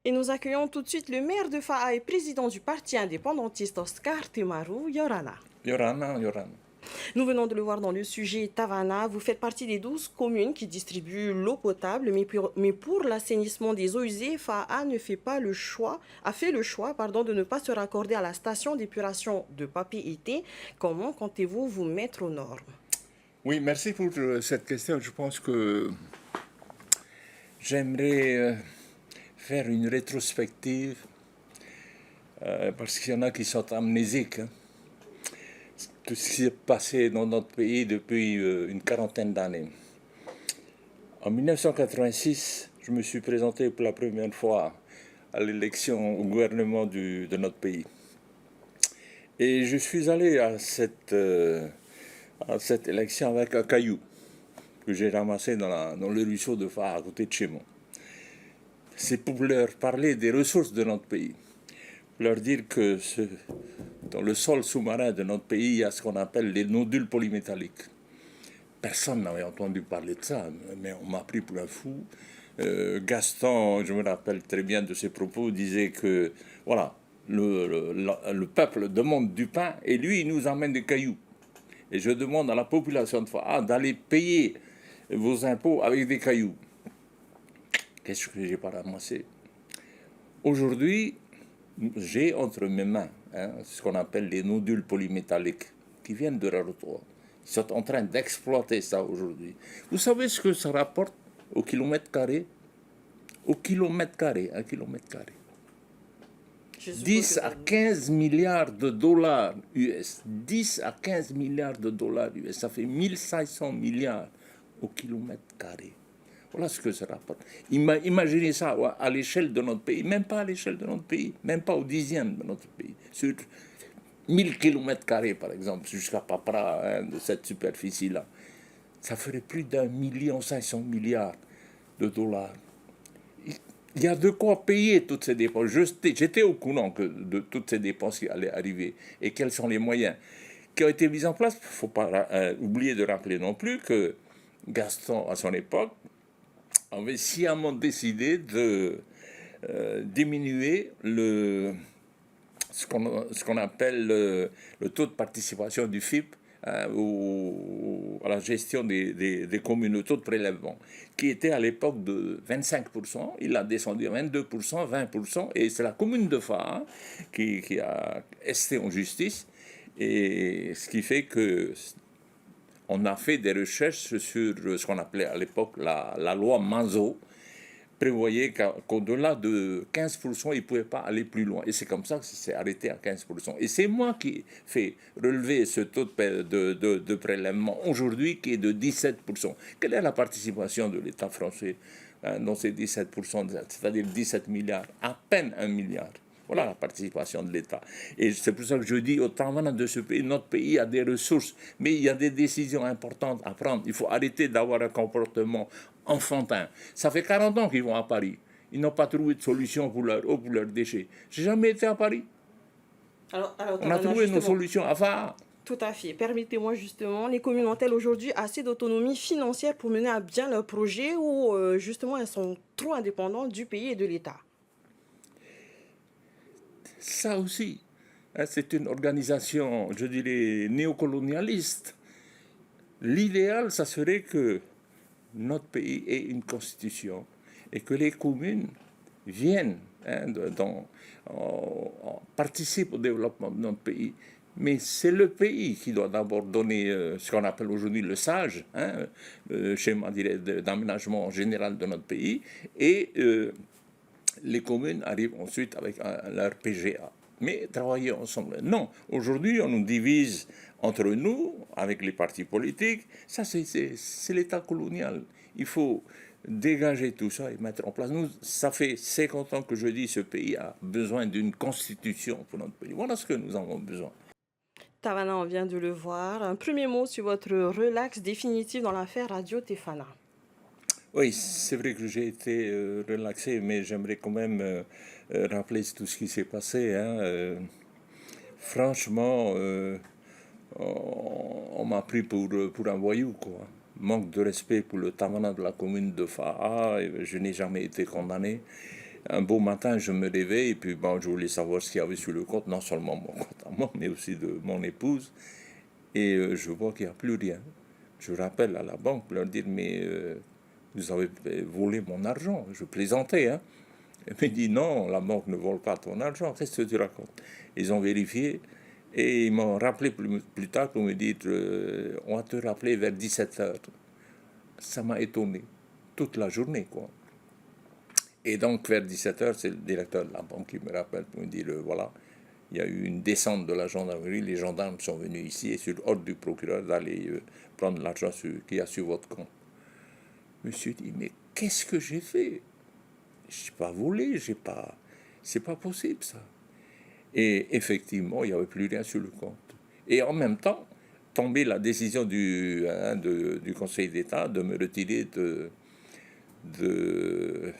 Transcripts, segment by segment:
Et nous accueillons tout de suite le maire de Fa'a et président du parti indépendantiste Oscar Temaru Yorana. Yorana, Yorana. Nous venons de le voir dans le sujet Tavana. Vous faites partie des 12 communes qui distribuent l'eau potable, mais pour l'assainissement des eaux usées, Fa'a a fait le choix de ne pas se raccorder à la station d'épuration de Papi-Été. Comment comptez-vous vous mettre aux normes? Oui, merci pour cette question. Je pense que j'aimerais faire une rétrospective parce qu'il y en a qui sont amnésiques. Hein. Tout ce qui s'est passé dans notre pays depuis une quarantaine d'années. En 1986, je me suis présenté pour la première fois à l'élection au gouvernement de notre pays. Et je suis allé à cette élection avec un caillou que j'ai ramassé dans le ruisseau de Fa'a, à côté de chez moi. C'est pour leur parler des ressources de notre pays. Leur dire que dans le sol sous-marin de notre pays, il y a ce qu'on appelle les nodules polymétalliques. Personne n'avait entendu parler de ça, mais on m'a pris pour un fou. Gaston, je me rappelle très bien de ses propos, disait que voilà, le peuple demande du pain et lui, il nous emmène des cailloux. Et je demande à la population de Fa'a d'aller payer vos impôts avec des cailloux. Qu'est-ce que j'ai pas ramassé? Aujourd'hui, j'ai entre mes mains ce qu'on appelle les nodules polymétalliques qui viennent de l'aéroport. Ils sont en train d'exploiter ça aujourd'hui. Vous savez ce que ça rapporte au kilomètre carré? Au kilomètre carré, 10 à 15 milliards de dollars US. 10 à 15 milliards de dollars US. Ça fait 1500 milliards au kilomètre carré. Voilà ce que ça rapporte. Imaginez ça à l'échelle de notre pays, même pas à l'échelle de notre pays, même pas au dixième de notre pays. Sur 1000 kilomètres carrés, par exemple, jusqu'à Papra, de cette superficie-là, ça ferait plus d'1,5 milliard de dollars. Il y a de quoi payer toutes ces dépenses. J'étais au courant de toutes ces dépenses qui allaient arriver et quels sont les moyens qui ont été mis en place. Il ne faut pas oublier de rappeler non plus que Gaston, à son époque, avait sciemment décidé de diminuer ce qu'on appelle le taux de participation du FIP à la gestion des communes, le taux de prélèvement, qui était à l'époque de 25%, il l'a descendu à 22%, 20%, et c'est la commune de Fa'a qui a esté en justice, et ce qui fait que on a fait des recherches sur ce qu'on appelait à l'époque la loi Manzo, prévoyait qu'au-delà de 15%, il ne pouvait pas aller plus loin. Et c'est comme ça que c'est arrêté à 15%. Et c'est moi qui fais relever ce taux de prélèvement aujourd'hui qui est de 17%. Quelle est la participation de l'État français dans ces 17%, c'est-à-dire 17 milliards, à peine 1 milliard? Voilà la participation de l'État. Et c'est pour ça que je dis, au temps de ce pays, notre pays a des ressources, mais il y a des décisions importantes à prendre. Il faut arrêter d'avoir un comportement enfantin. Ça fait 40 ans qu'ils vont à Paris. Ils n'ont pas trouvé de solution pour leur eau, pour leurs déchets. J'ai jamais été à Paris. On a trouvé nos solutions à Fa'a. Tout à fait. Permettez-moi justement, les communes ont-elles aujourd'hui assez d'autonomie financière pour mener à bien leurs projets ou justement elles sont trop indépendantes du pays et de l'État? Ça aussi, c'est une organisation, je dirais, néocolonialiste. L'idéal, ça serait que notre pays ait une constitution et que les communes viennent, participent au développement de notre pays. Mais c'est le pays qui doit d'abord donner ce qu'on appelle aujourd'hui le SAGE, le schéma d'aménagement général de notre pays, et les communes arrivent ensuite avec leur PGA. Mais travailler ensemble. Non, aujourd'hui, on nous divise entre nous, avec les partis politiques. Ça, c'est l'État colonial. Il faut dégager tout ça et mettre en place. Nous, ça fait 50 ans que je dis que ce pays a besoin d'une constitution pour notre pays. Voilà ce que nous avons besoin. Tavana, on vient de le voir. Un premier mot sur votre relax définitif dans l'affaire Radio Tefana. Oui, c'est vrai que j'ai été relaxé, mais j'aimerais quand même rappeler tout ce qui s'est passé. Franchement, on m'a pris pour un voyou, quoi. Manque de respect pour le Tavana de la commune de Fa'a. Je n'ai jamais été condamné. Un beau matin, je me réveille et puis bon, je voulais savoir ce qu'il y avait sur le compte, non seulement mon compte à moi, mais aussi de mon épouse. Et je vois qu'il n'y a plus rien. Je rappelle à la banque pour leur dire, mais vous avez volé mon argent. Je plaisantais, hein. Elle me dit, non, la banque ne vole pas ton argent. Qu'est-ce que tu racontes? Ils ont vérifié et ils m'ont rappelé plus tard pour me dire, on va te rappeler vers 17h. Ça m'a étonné. Toute la journée, quoi. Et donc, vers 17h, c'est le directeur de la banque qui me rappelle pour me dire, voilà, il y a eu une descente de la gendarmerie, les gendarmes sont venus ici et sur ordre du procureur d'aller prendre l'argent qu'il y a sur votre compte. Je me suis dit, mais qu'est-ce que j'ai fait? Je n'ai pas volé, j'ai pas... C'est pas possible, ça. Et effectivement, il n'y avait plus rien sur le compte. Et en même temps, tombait la décision du Conseil d'État de me retirer de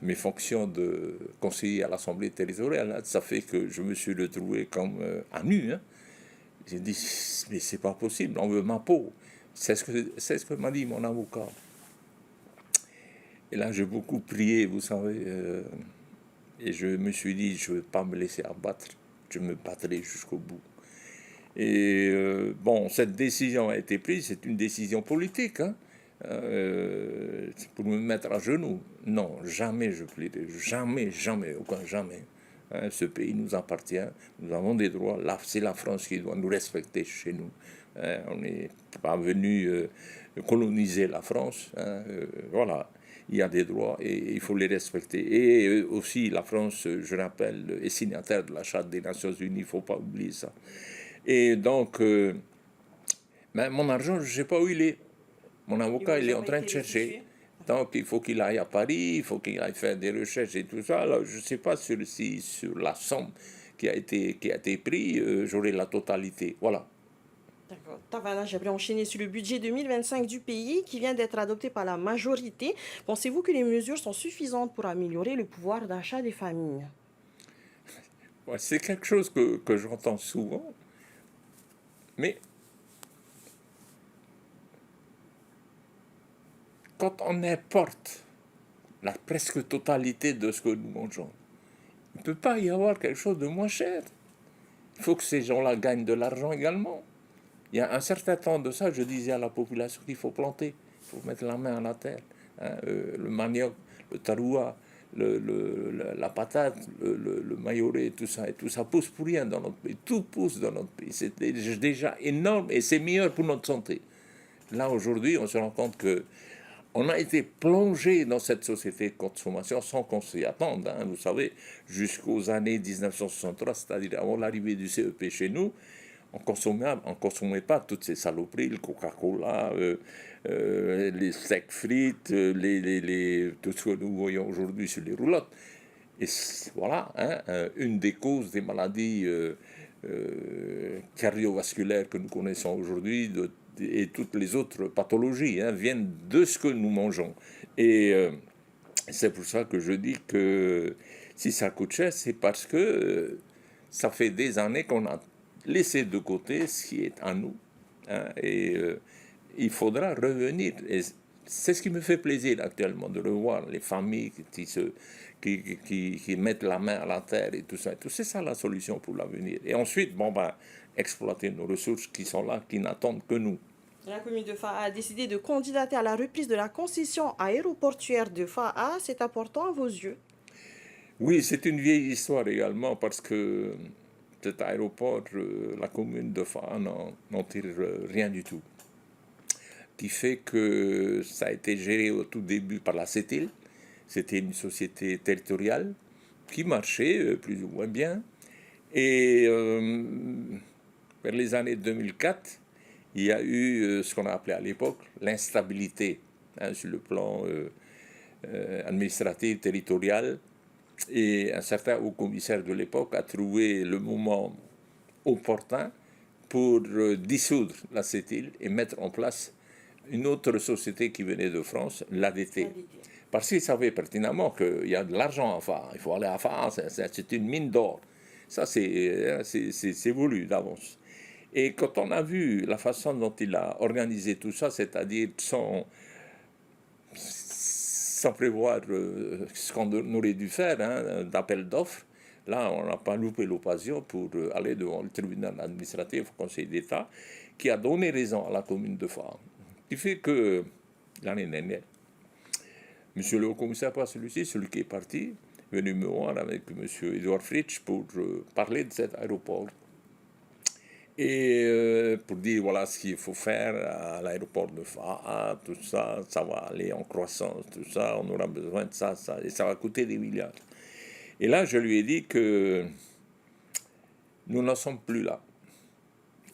mes fonctions de conseiller à l'Assemblée territoriale. Ça fait que je me suis retrouvé comme à nu. Hein. J'ai dit, mais c'est pas possible, on veut ma peau. C'est ce que m'a dit mon avocat. Et là, j'ai beaucoup prié, vous savez, et je me suis dit, je ne vais pas me laisser abattre, je me battrai jusqu'au bout. Et bon, cette décision a été prise, c'est une décision politique, hein, pour me mettre à genoux. Non, jamais je plaiderai, jamais, jamais, aucun jamais. Hein, ce pays nous appartient, nous avons des droits, là, c'est la France qui doit nous respecter chez nous. Hein, on n'est pas venu coloniser la France, hein, voilà. Il y a des droits et il faut les respecter. Et aussi, la France, je rappelle, est signataire de la Charte des Nations Unies, il ne faut pas oublier ça. Et donc, ben, mon argent, je ne sais pas où il est. Mon avocat, il est en train de chercher. Donc, il faut qu'il aille à Paris, il faut qu'il aille faire des recherches et tout ça. Alors, je ne sais pas si sur la somme qui a été prise, j'aurai la totalité. Voilà. D'accord. Tavana, j'aimerais enchaîner sur le budget 2025 du pays qui vient d'être adopté par la majorité. Pensez-vous que les mesures sont suffisantes pour améliorer le pouvoir d'achat des familles? Ouais, c'est quelque chose que j'entends souvent. Mais quand on importe la presque totalité de ce que nous mangeons, il ne peut pas y avoir quelque chose de moins cher. Il faut que ces gens-là gagnent de l'argent également. Il y a un certain temps de ça, je disais à la population qu'il faut planter, il faut mettre la main à la terre. Hein, le manioc, le taroua, la patate, le maïoré, tout ça pousse pour rien dans notre pays. Tout pousse dans notre pays. C'est déjà énorme et c'est meilleur pour notre santé. Là, aujourd'hui, on se rend compte que on a été plongé dans cette société de consommation sans qu'on s'y attende. Hein, vous savez, jusqu'aux années 1963, c'est-à-dire avant l'arrivée du CEP chez nous, on consommait pas toutes ces saloperies, le Coca-Cola, les steaks frites, tout ce que nous voyons aujourd'hui sur les roulottes. Et voilà, hein, une des causes des maladies cardiovasculaires que nous connaissons aujourd'hui et toutes les autres pathologies hein, viennent de ce que nous mangeons. Et c'est pour ça que je dis que si ça coûte cher, c'est parce que ça fait des années qu'on a laissé de côté ce qui est à nous. Hein, et il faudra revenir. Et c'est ce qui me fait plaisir actuellement, de revoir les familles qui mettent la main à la terre et tout ça. C'est ça la solution pour l'avenir. Et ensuite, bon, ben, exploiter nos ressources qui sont là, qui n'attendent que nous. La commune de Fa'a a décidé de candidater à la reprise de la concession aéroportuaire de Fa'a. C'est important à vos yeux? Oui, c'est une vieille histoire également parce que cet aéroport, la commune de Fa'a n'en tire rien du tout. Qui fait que ça a été géré au tout début par la CETIL. C'était une société territoriale qui marchait plus ou moins bien. Et vers les années 2004, il y a eu ce qu'on a appelé à l'époque l'instabilité hein, sur le plan administratif, territorial. Et un certain haut-commissaire de l'époque a trouvé le moment opportun pour dissoudre la CETIL et mettre en place une autre société qui venait de France, l'ADT. Parce qu'il savait pertinemment qu'il y a de l'argent à faire. Il faut aller à faire, c'est une mine d'or. Ça, c'est voulu d'avance. Et quand on a vu la façon dont il a organisé tout ça, c'est-à-dire sans prévoir ce qu'on aurait dû faire, hein, d'appel d'offres. Là, on n'a pas loupé l'occasion pour aller devant le tribunal administratif, au Conseil d'État, qui a donné raison à la commune de Fa. Ce qui fait que l'année dernière, monsieur le haut-commissaire, pas celui-ci, celui qui est parti, venu me voir avec monsieur Edouard Fritsch pour parler de cet aéroport. Et pour dire voilà ce qu'il faut faire à l'aéroport de Fa, tout ça, ça va aller en croissance, tout ça, on aura besoin de ça, ça, et ça va coûter des milliards. Et là, je lui ai dit que nous n'en sommes plus là.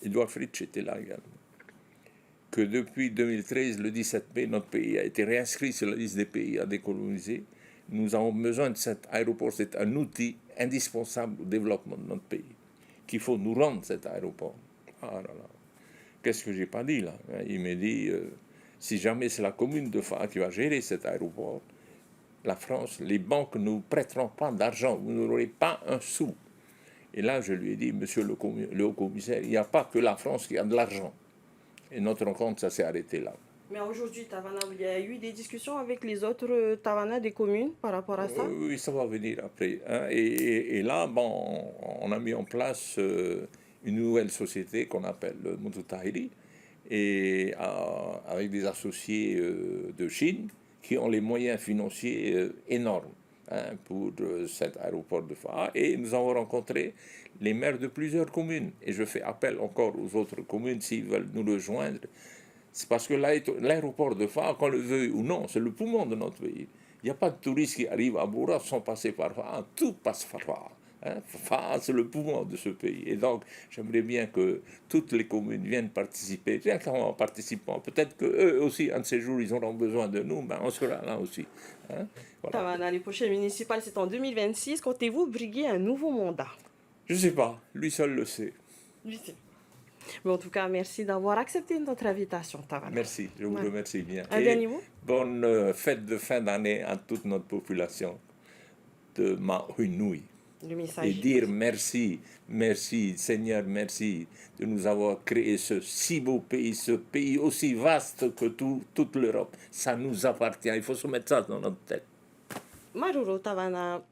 Edouard Fritsch était là également. Que depuis 2013, le 17 mai, notre pays a été réinscrit sur la liste des pays à décoloniser. Nous avons besoin de cet aéroport, c'est un outil indispensable au développement de notre pays. Qu'il faut nous rendre cet aéroport. Ah là là. Qu'est-ce que j'ai pas dit là? Il m'a dit, si jamais c'est la commune de Fa qui va gérer cet aéroport, la France, les banques ne vous prêteront pas d'argent, vous n'aurez pas un sou. Et là, je lui ai dit, monsieur le haut-commissaire, il n'y a pas que la France qui a de l'argent. Et notre rencontre, ça s'est arrêté là. Mais aujourd'hui, Tavana, il y a eu des discussions avec les autres Tavana des communes par rapport à ça? Oui, ça va venir après. Hein. Et là, bon, on a mis en place une nouvelle société qu'on appelle Mututahiri, et avec des associés de Chine qui ont les moyens financiers énormes, hein, pour cet aéroport de Fa. Et nous avons rencontré les maires de plusieurs communes. Et je fais appel encore aux autres communes s'ils veulent nous rejoindre. C'est parce que l'aéroport de Fa, qu'on le veuille ou non, c'est le poumon de notre pays. Il n'y a pas de touristes qui arrivent à Boura sans passer par Fa. Tout passe par Fa. Hein. Fa, c'est le poumon de ce pays. Et donc, j'aimerais bien que toutes les communes viennent participer, directement en participant. Peut-être qu'eux aussi, un de ces jours, ils auront besoin de nous, ben on sera là aussi. Hein. Voilà. Tavana, les prochaines municipales, c'est en 2026. Comptez-vous briguer un nouveau mandat? Je ne sais pas, lui seul le sait. Oui, c'est. Mais en tout cas, merci d'avoir accepté notre invitation, Tavana. Merci, je vous remercie bien. Un dernier mot? Bonne fête de fin d'année à toute notre population de Mahunui. Le message. Et dire merci, merci, Seigneur, merci de nous avoir créé ce si beau pays, ce pays aussi vaste que toute l'Europe. Ça nous appartient, il faut se mettre ça dans notre tête. Maruro, Tavana.